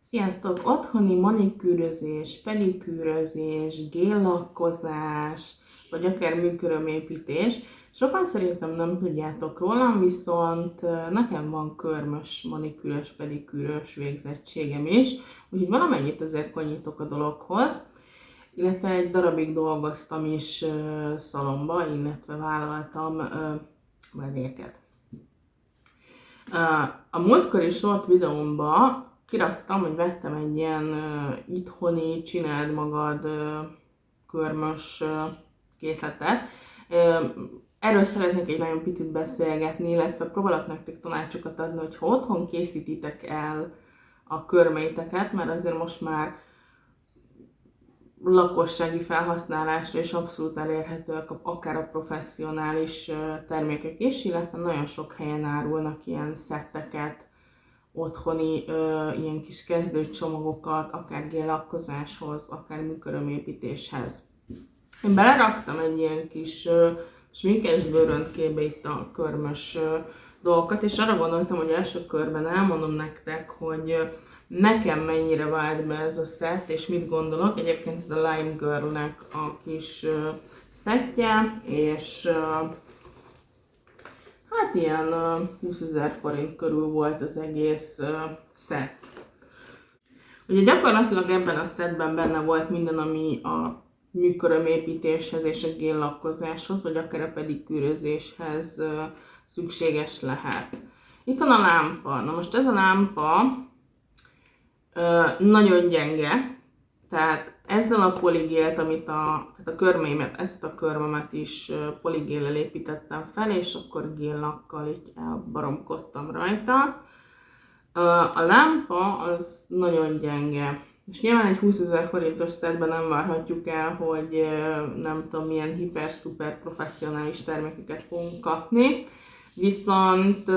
Sziasztok! Otthoni manikűrözés, pedikűrözés, géllakkozás, vagy akár műkörömépítés. Sokan szerintem nem tudjátok rólam, viszont nekem van körmös, manikűrös, pedikűrös végzettségem is, úgyhogy valamennyit azért konyítok a dologhoz, illetve egy darabig dolgoztam is szalomba, illetve vállaltam vendégeket. A múltkori short videómban kiraktam, hogy vettem egy ilyen itthoni, csináld magad körmös készletet. Erről szeretnék egy nagyon picit beszélgetni, illetve próbálok nektek tanácsokat adni, hogy ha otthon készítitek el a körmeiteket, mert azért most már lakossági felhasználásra is abszolút elérhetőek akár a professzionális termékek is, illetve nagyon sok helyen árulnak ilyen szetteket, otthoni ilyen kis kezdőcsomagokat, akár géllakkozáshoz, akár műkörömépítéshez. Én beleraktam egy ilyen kis sminkes bőröntkébe itt a körmös dolgokat, és arra gondoltam, hogy első körben elmondom nektek, hogy nekem mennyire vált be ez a szett, és mit gondolok. Egyébként ez a Lime Girl-nek a kis szettje, és hát ilyen 20 000 forint körül volt az egész szett. Ugye gyakorlatilag ebben a szettben benne volt minden, ami a műkörömépítéshez és a géllakkozáshoz, vagy akár a pedikűrözéshez szükséges lehet. Itt van a lámpa. Na most ez a lámpa nagyon gyenge, tehát ezzel a poligélt, tehát a körmeimet, ezt a körmömet is poligéllel építettem fel, és akkor géllakkal így elbaromkodtam rajta. A lámpa az nagyon gyenge. És nyilván egy 20 000 forintos szettben nem várhatjuk el, hogy nem tudom milyen hiper-szuper professzionális termékeket fogunk kapni, viszont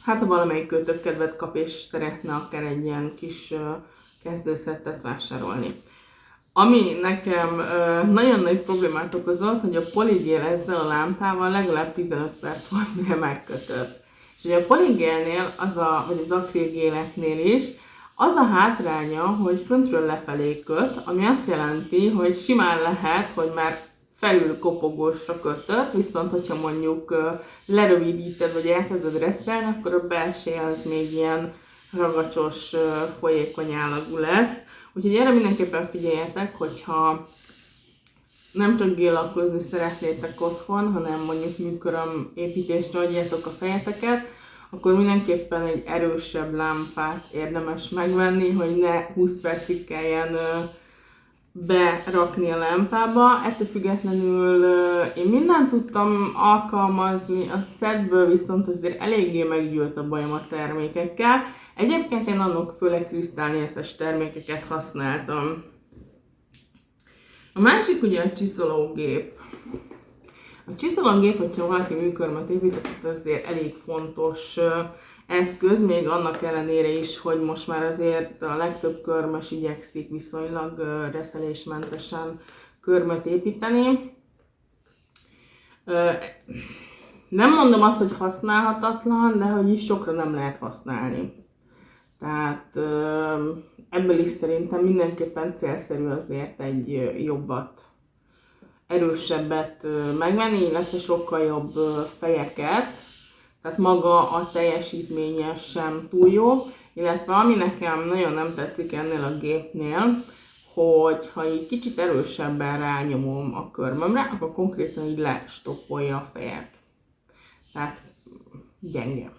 hát ha valamelyik kötök kedvet kap és szeretne akár egy ilyen kis kezdőszettet vásárolni. Ami nekem nagyon nagy problémát okozott, hogy a poligél ezzel a lámpával legalább 15 perc volt, mire megkötött. És ugye a poligélnél, vagy az akrilgéleknél is, az a hátránya, hogy föntről lefelé köt, ami azt jelenti, hogy simán lehet, hogy már felül kopogósra kötött, viszont hogyha mondjuk lerövidíted, vagy elkezded reszelni, akkor a belseje az még ilyen ragacsos, folyékony állagú lesz. Úgyhogy erre mindenképpen figyeljetek, hogyha nem csak géllakkozni szeretnétek otthon, hanem mondjuk műköröm építésre adjátok a fejeteket, akkor mindenképpen egy erősebb lámpát érdemes megvenni, hogy ne 20 percig kelljen berakni a lámpába. Ettől függetlenül én mindent tudtam alkalmazni, a szettből viszont azért eléggé meggyűlt a bajom a termékekkel. Egyébként én annak főleg krisztálnészes termékeket használtam. A másik ugye a csiszológép. A csiszológép, hogyha valaki műkörmöt épít, azért elég fontos eszköz, még annak ellenére is, hogy most már azért a legtöbb körmös igyekszik viszonylag reszelésmentesen körmöt építeni. Nem mondom azt, hogy használhatatlan, de hogy is sokra nem lehet használni. Tehát ebből is szerintem mindenképpen célszerű azért egy jobbat, erősebbet megvenni, illetve sokkal jobb fejeket. Tehát maga a teljesítménye sem túl jó, illetve ami nekem nagyon nem tetszik ennél a gépnél, hogy ha így kicsit erősebben rányomom a körmömre, akkor konkrétan így lestoppolja a fejet. Tehát gyenge.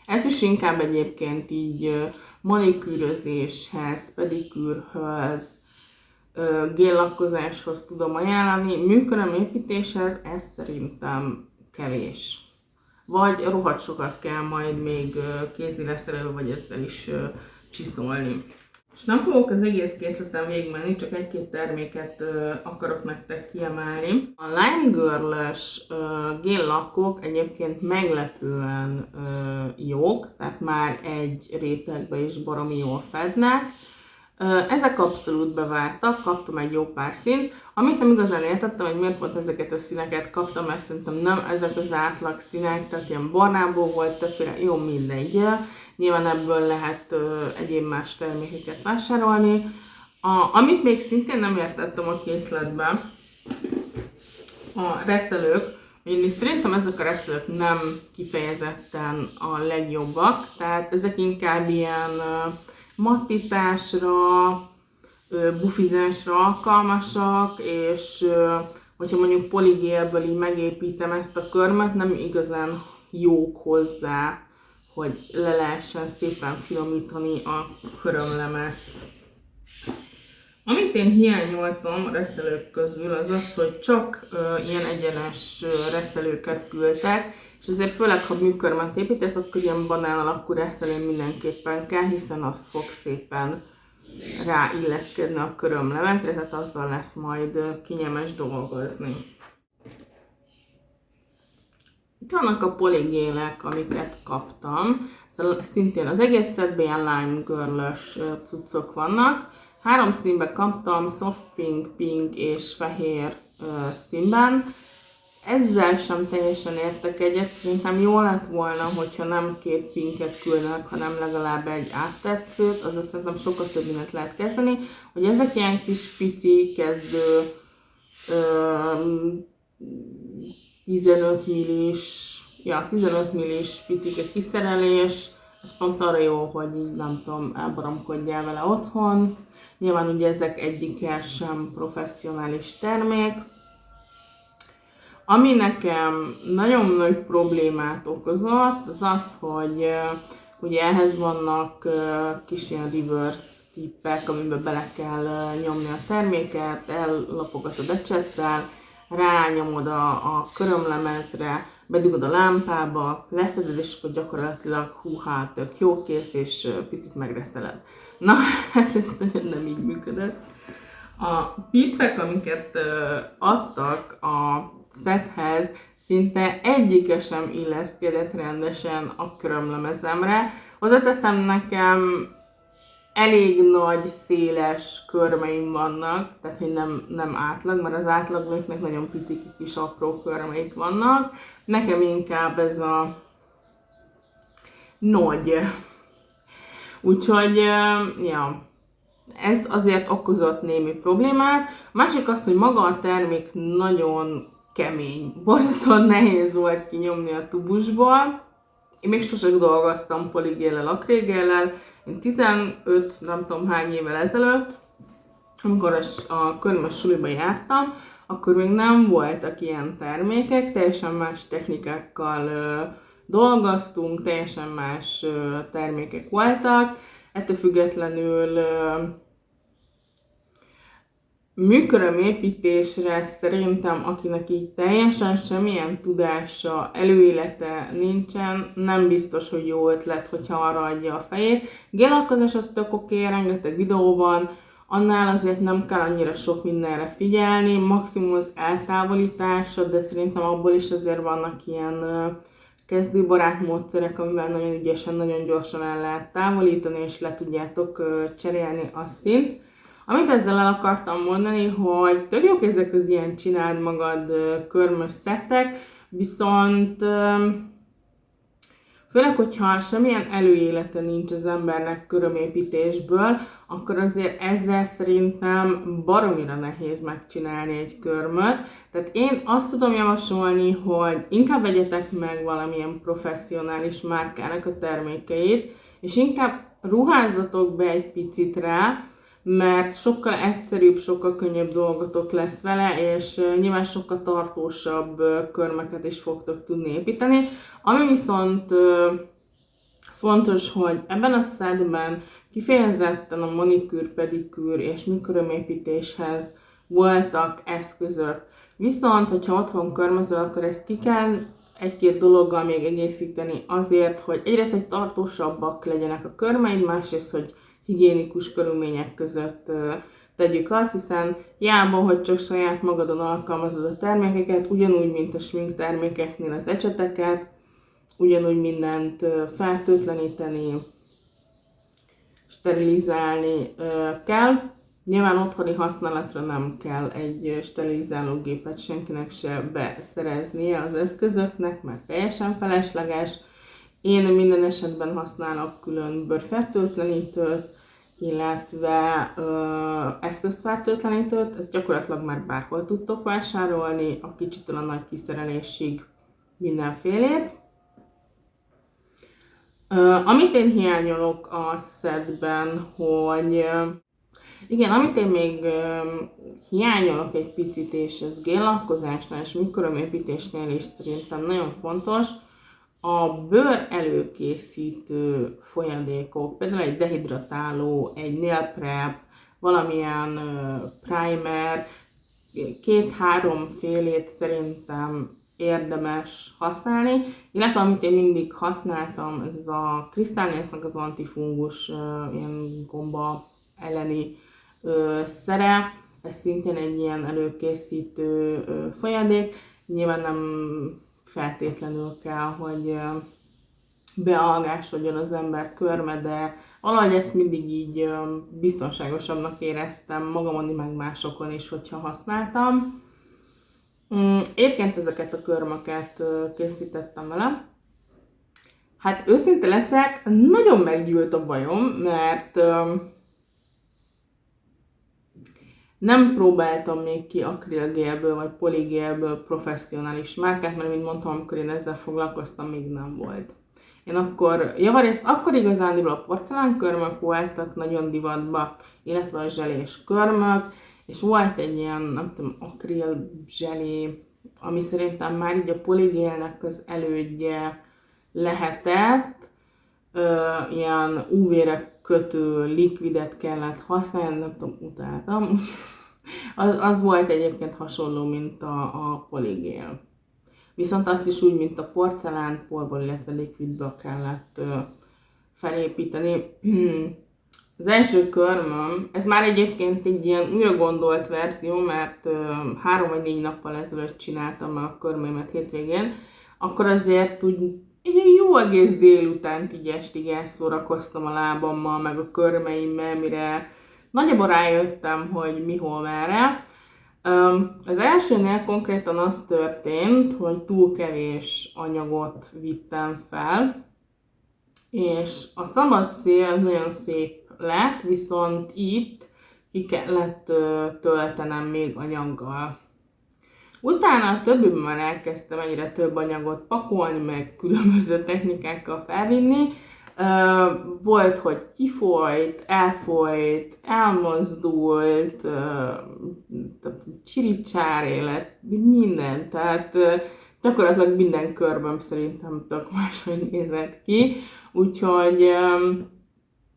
Ezt is inkább egyébként így manikűrözéshez, pedikűrhöz, géllakkozáshoz tudom ajánlani, műkörömépítéshez ez szerintem kevés. Vagy rohadt sokat kell majd még kézileszerelő, vagy ezzel is csiszolni. És nem fogok az egész készleten végigmenni, csak egy-két terméket akarok nektek kiemelni. A Lime Girl-es géllakkok egyébként meglepően jók, tehát már egy rétegbe is baromi jól fednek. Ezek abszolút beváltak, kaptam egy jó pár színt. Amit nem igazán értettem, hogy miért pont ezeket a színeket kaptam, mert szerintem nem ezek az átlag színek, tehát ilyen barnából volt többféle, jó, mindegy. Nyilván ebből lehet egyéb más termékeket vásárolni. Amit még szintén nem értettem a készletben, a reszelők, ugyanis szerintem ezek a reszelők nem kifejezetten a legjobbak, tehát ezek inkább ilyen mattításra, bufizásra alkalmasak, és hogyha mondjuk poligélből így megépítem ezt a körmöt, nem igazán jók hozzá, hogy le lehessen szépen finomítani a körömlemezt. Amit én hiányoltam a reszelők közül, az az, hogy csak ilyen egyenes reszelőket küldtek, és azért főleg, ha műkörmet építesz, akkor ilyen banán alakú reszelő mindenképpen kell, hiszen az fog szépen ráilleszkedni a körömlemezre, tehát azzal lesz majd kényelmes dolgozni. Itt vannak a poligélek, amiket kaptam. Szintén az egész szedben ilyen Lime Girl-ös cuccok vannak. 3 színben kaptam, soft pink, pink és fehér színben. Ezzel sem teljesen értek egyet, szerintem jó lett volna, hogyha nem 2 pinket küldnek, hanem legalább egy áttetszőt, azaz szerintem sokkal több mindent lehet kezdeni, hogy ezek ilyen kis pici, kezdő 15 millis picike kiszerelés, ez pont arra jó, hogy így nem tudom, elbaromkodjál vele otthon. Nyilván ugye ezek egyike sem professzionális termék. Ami nekem nagyon nagy problémát okozott, az az, hogy ugye ehhez vannak kis ilyen reverse tippek, amiben bele kell nyomni a terméket, ellapogatod ecsettel, rányomod a körömlemezre, bedugod a lámpába, leszeded, és akkor gyakorlatilag húha, tök jó, kész, és picit megreszeled. Na, hát ez nem így működött. A tippek, amiket adtak a szethez, szinte egyike sem illeszkedett rendesen a körömlemezemre. Hozzáteszem, nekem elég nagy, széles körmeim vannak, tehát hogy nem átlag, mert az átlagnőknek nagyon pici kis apró körmeik vannak. Nekem inkább ez a nagy. Úgyhogy, ja, ez azért okozott némi problémát. A másik az, hogy maga a termék nagyon kemény. Borzasztóan nehéz volt kinyomni a tubusból. Én még sosem dolgoztam poligéllel, akrégéllel. Én 15, nem tudom hány évvel ezelőtt, amikor a körmös suliba jártam, akkor még nem voltak ilyen termékek, teljesen más technikákkal dolgoztunk, teljesen más termékek voltak. Ettől függetlenül műkörömépítésre szerintem, akinek így teljesen semmilyen tudása, előélete nincsen, nem biztos, hogy jó ötlet, hogyha arra adja a fejét. Gélalkozás az tök oké, rengeteg videó van, annál azért nem kell annyira sok mindenre figyelni, maximum az eltávolítása, de szerintem abból is azért vannak ilyen kezdőbarát módszerek, amivel nagyon ügyesen, nagyon gyorsan el lehet távolítani, és le tudjátok cserélni a színt. Amit ezzel el akartam mondani, hogy tök jók ezek az ilyen csináld magad körmös szettek, viszont főleg, hogyha semmilyen előélete nincs az embernek körömépítésből, akkor azért ezzel szerintem baromira nehéz megcsinálni egy körmöt. Tehát én azt tudom javasolni, hogy inkább vegyetek meg valamilyen professzionális márkának a termékeit, és inkább ruházzatok be egy picit rá, mert sokkal egyszerűbb, sokkal könnyebb dolgotok lesz vele, és nyilván sokkal tartósabb körmeket is fogtok tudni építeni. Ami viszont fontos, hogy ebben a szedben kifejezetten a manikűr, pedikűr és műkörömépítéshez voltak eszközök. Viszont, hogyha otthon körmözöl, akkor ezt ki kell egy-két dologgal még egészíteni azért, hogy egyrészt, hogy tartósabbak legyenek a körmeid, másrészt, hogy higiénikus körülmények között tegyük azt, hiszen hiába, hogy csak saját magadon alkalmazod a termékeket, ugyanúgy, mint a smink termékeknél az ecseteket, ugyanúgy mindent fertőtleníteni, sterilizálni kell. Nyilván otthoni használatra nem kell egy sterilizálógépet senkinek se beszereznie az eszközöknek, mert teljesen felesleges. Én minden esetben használok külön bőrfertőtlenítőt, illetve eszközfertőtlenítőt, ezt gyakorlatilag már bárhol tudtok vásárolni, a kicsitől a nagy kiszerelésig mindenfélét. Amit én hiányolok a setben, hogy igen, amit én még hiányolok egy picit, és ez géllakkozásnál és mikroörömépítésnél is szerintem nagyon fontos, a bőr előkészítő folyadékok, például egy dehidratáló, egy nail prep, valamilyen primer, 2-3 félét szerintem érdemes használni, illetve amit én mindig használtam, ez a Crystal-Nails-nek az antifungus ilyen gomba elleni szere, ez szintén egy ilyen előkészítő folyadék, nyilván nem feltétlenül kell, hogy bealgásodjon az ember körme, de valahogy ezt mindig így biztonságosabbnak éreztem magamon, meg másokon is, hogyha használtam. Egyébként ezeket a körmöket készítettem vele. Hát őszinte leszek, nagyon meggyűlt a bajom, mert nem próbáltam még ki akrilgélből vagy poligélből professzionális márkát, mert mint mondtam, amikor én ezzel foglalkoztam, még nem volt. Én akkor, javarészt akkor igazán a porcelánkörmök voltak nagyon divatba, illetve a zselés körmök, és volt egy ilyen, nem tudom, akril zselé, ami szerintem már így a poligélnek az elődje lehetett, ilyen UV-re kötő likvidet kellett használni, nem tudom, utáltam. Az volt egyébként hasonló, mint a poligél. Viszont azt is úgy, mint a porcelán, porból, illetve likvidből kellett felépíteni. Az első körmöm, ez már egyébként egy ilyen újra gondolt verzió, mert 3 vagy 4 nappal ezelőtt csináltam meg a körmeimet hétvégén, akkor azért úgy egy jó egész délutánt így estig elszórakoztam a lábammal, meg a körmeimmel, mire nagyjából rájöttem, hogy mi hol merre. Az elsőnél konkrétan az történt, hogy túl kevés anyagot vittem fel, és a szabad szél nagyon szép lett, viszont itt ki kellett töltenem még anyaggal. Utána a többiben már elkezdtem egyre több anyagot pakolni, meg különböző technikákkal felvinni. Volt, hogy kifolyt, elfolyt, elmozdult, csiricsáré lett, minden. Tehát gyakorlatilag minden körben szerintem tök máshogy nézett ki. Úgyhogy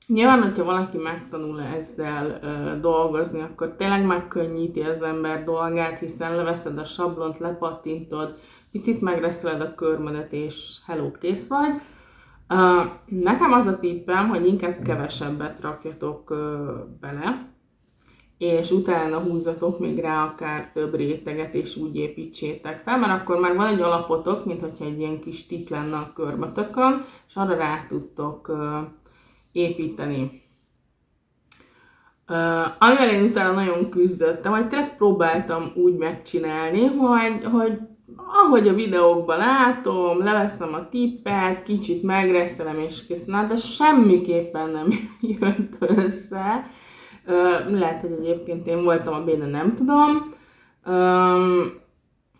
nyilván, hogyha valaki megtanul ezzel dolgozni, akkor tényleg megkönnyíti az ember dolgát, hiszen leveszed a sablont, lepattintod, picit megreszeled a körmödet, és hello, kész vagy. Nekem az a tippem, hogy inkább kevesebbet rakjatok bele, és utána húzatok még rá akár több réteget, és úgy építsétek fel, mert akkor már van egy alapotok, mint hogyha egy ilyen kis tit lenne a körmötökön, és arra rá tudtok építeni. Amivel én utána nagyon küzdöttem, hogy tényleg próbáltam úgy megcsinálni, hogy ahogy a videókban látom, leveszem a tippet, kicsit megreszelem és kész, de semmiképpen nem jött össze. Lehet, hogy egyébként én voltam a béna, nem tudom.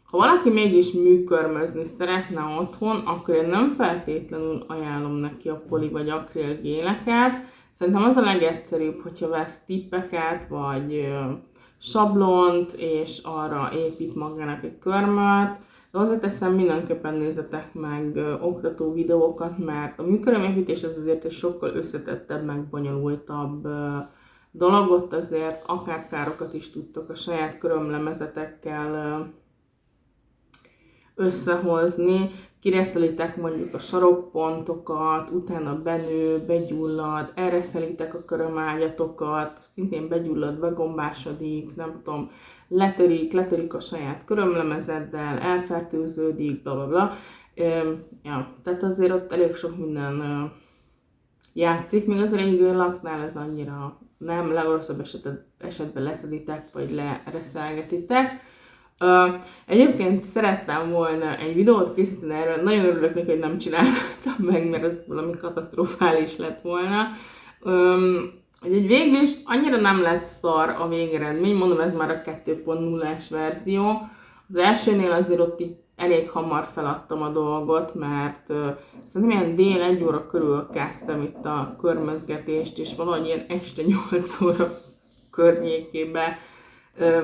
Ha valaki mégis műkörmözni szeretne otthon, akkor én nem feltétlenül ajánlom neki a poli vagy akril géleket. Szerintem az a legegyszerűbb, hogyha vesz tippeket, vagy sablont, és arra épít magának egy körmöt. De hozzáteszem, mindenképpen nézzetek meg oktató videókat, mert a műkörömépítés az azért egy sokkal összetettebb, meg bonyolultabb dolog, ott azért akár károkat is tudtok a saját körömlemezetekkel összehozni, kireszelitek mondjuk a sarokpontokat, utána benő, begyullad, elreszelitek a körömágyatokat, szintén begyullad, begombásodik, nem tudom, letörik a saját körömlemezeddel, elfertőződik, bla bla bla. Ja, tehát azért ott elég sok minden játszik, még az régőlaknál ez annyira nem, legrosszabb esetben leszeditek, vagy lereszelgetitek. Egyébként szerettem volna egy videót készíteni erről, nagyon örülök neki, hogy nem csináltam meg, mert ez valami katasztrofális lett volna. Hogy végül is annyira nem lett szar a végeredmény, mondom, ez már a 2.0-es verzió. Az elsőnél azért ott így elég hamar feladtam a dolgot, mert szerintem ilyen dél 1 óra körül kezdtem itt a körmözgetést, és valahogy ilyen este 8 óra környékébe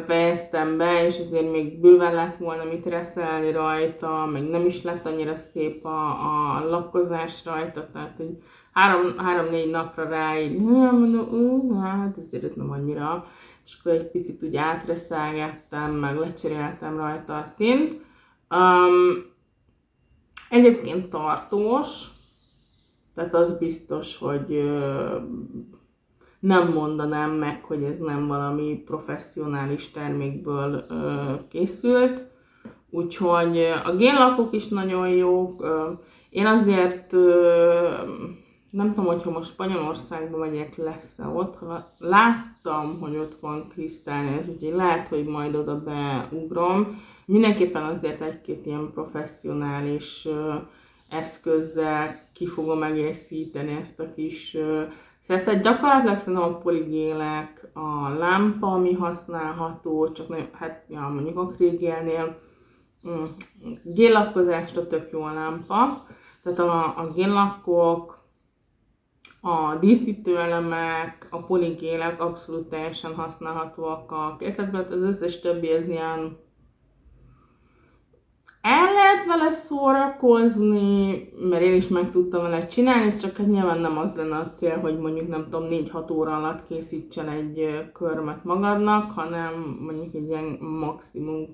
fejeztem be, és azért még bőven lett volna mit reszelni rajta, meg nem is lett annyira szép a lakkozás rajta, tehát hogy 3-4 napra rá így, mondom, hát ezért ez nem annyira, és akkor egy picit úgy átreszelgettem, meg lecseréltem rajta a színt. Egyébként tartós, tehát az biztos, hogy nem mondanám meg, hogy ez nem valami professzionális termékből készült. Úgyhogy a génlakok is nagyon jók. Én azért nem tudom, hogyha most Spanyolországba megyek, lesz-e ott. Láttam, hogy ott van Crystal-nél, úgyhogy lehet, hogy majd oda beugrom. Mindenképpen azért egy-két ilyen professzionális eszközzel ki fogom egészíteni ezt a kis szettet. Gyakorlatilag szerintem a poligélek, a lámpa, ami használható, csak nagyon, hát ja, mondjuk akrilgélnél géllakkozásra tök jó a lámpa. Tehát a géllakkok, a díszítőelemek, a poligélek abszolút teljesen használhatóak a készletben, az összes többi ez ilyen el lehet vele szórakozni, mert én is meg tudtam vele csinálni, csak hát nyilván nem az lenne a cél, hogy mondjuk nem tudom 4-6 óra alatt készítsen egy körmet magadnak, hanem mondjuk egy ilyen maximum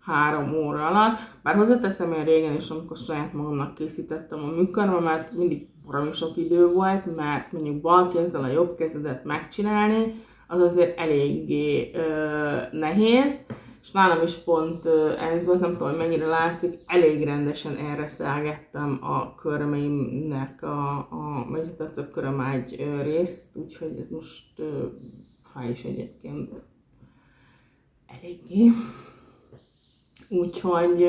2-3 óra alatt. Bár hozzáteszem, én régen is, amikor saját magamnak készítettem a műkörmemet, mindig baromi sok idő volt, mert mondjuk bal kézzel a jobb kezedet megcsinálni, az azért eléggé nehéz. És nálam is pont ez volt, nem tudom, hogy mennyire látszik, elég rendesen elreszelgettem a körmeimnek a megyetető körömágy részt, úgyhogy ez most fáj is egyébként eléggé. Úgyhogy,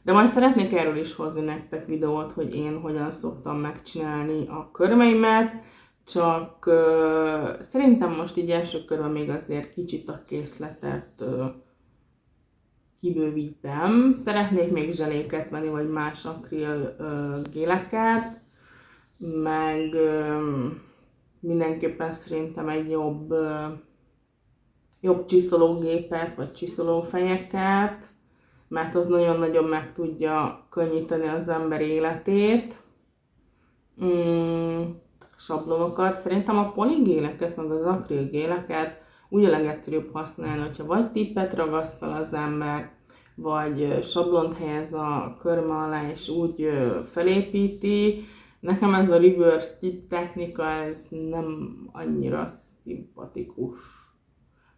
de majd szeretnék erről is hozni nektek videót, hogy én hogyan szoktam megcsinálni a körmeimet, csak szerintem most így első körben még azért kicsit a készletet kibővítem. Szeretnék még zseléket venni, vagy más akril géleket, meg mindenképpen szerintem egy jobb csiszológépet, vagy csiszolófejeket, mert az nagyon-nagyon meg tudja könnyíteni az ember életét. Sablonokat. Szerintem a poligéleket, meg az akrilgéleket úgy a legegyszerűbb használni, hogyha vagy tippet ragaszt fel az ember, vagy sablont helyez a körme alá, és úgy felépíti. Nekem ez a reverse tip technika, ez nem annyira szimpatikus.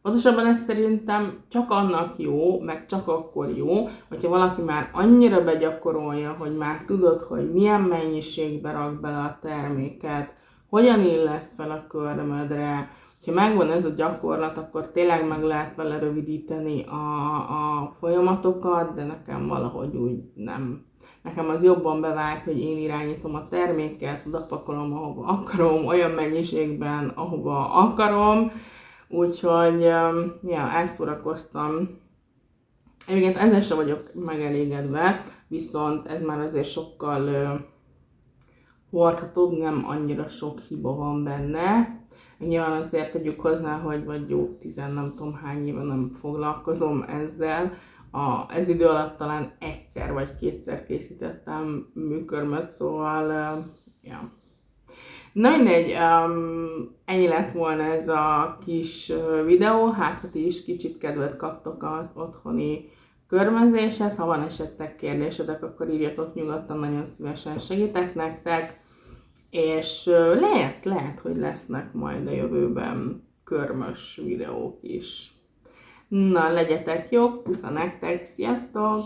Pontosabban ez szerintem csak annak jó, meg csak akkor jó, hogyha valaki már annyira begyakorolja, hogy már tudod, hogy milyen mennyiségbe rak bele a terméket, hogyan illeszt fel a körmödre. Ha megvan ez a gyakorlat, akkor tényleg meg lehet vele rövidíteni a folyamatokat, de nekem valahogy úgy nem. Nekem az jobban bevált, hogy én irányítom a terméket, odapakolom, ahova akarom, olyan mennyiségben, ahova akarom. Úgyhogy, ja, elszórakoztam. Egyébként ezzel sem vagyok megelégedve, viszont ez már azért sokkal hordhatóbb, nem annyira sok hiba van benne. Nyilván azért tegyük hozzá, hogy vagy jó 10 nem tudom hány éve nem foglalkozom ezzel. Ez idő alatt talán egyszer vagy kétszer készítettem műkörmöt, szóval ja. Na mindegy, ennyi lett volna ez a kis videó, hát ha ti is kicsit kedvet kaptok az otthoni körmözéshez. Ha van esetleg kérdésedek, akkor írjatok nyugodtan, nagyon szívesen segítek nektek. És lehet, hogy lesznek majd a jövőben körmös videók is. Na, legyetek jók, pusza nektek, sziasztok!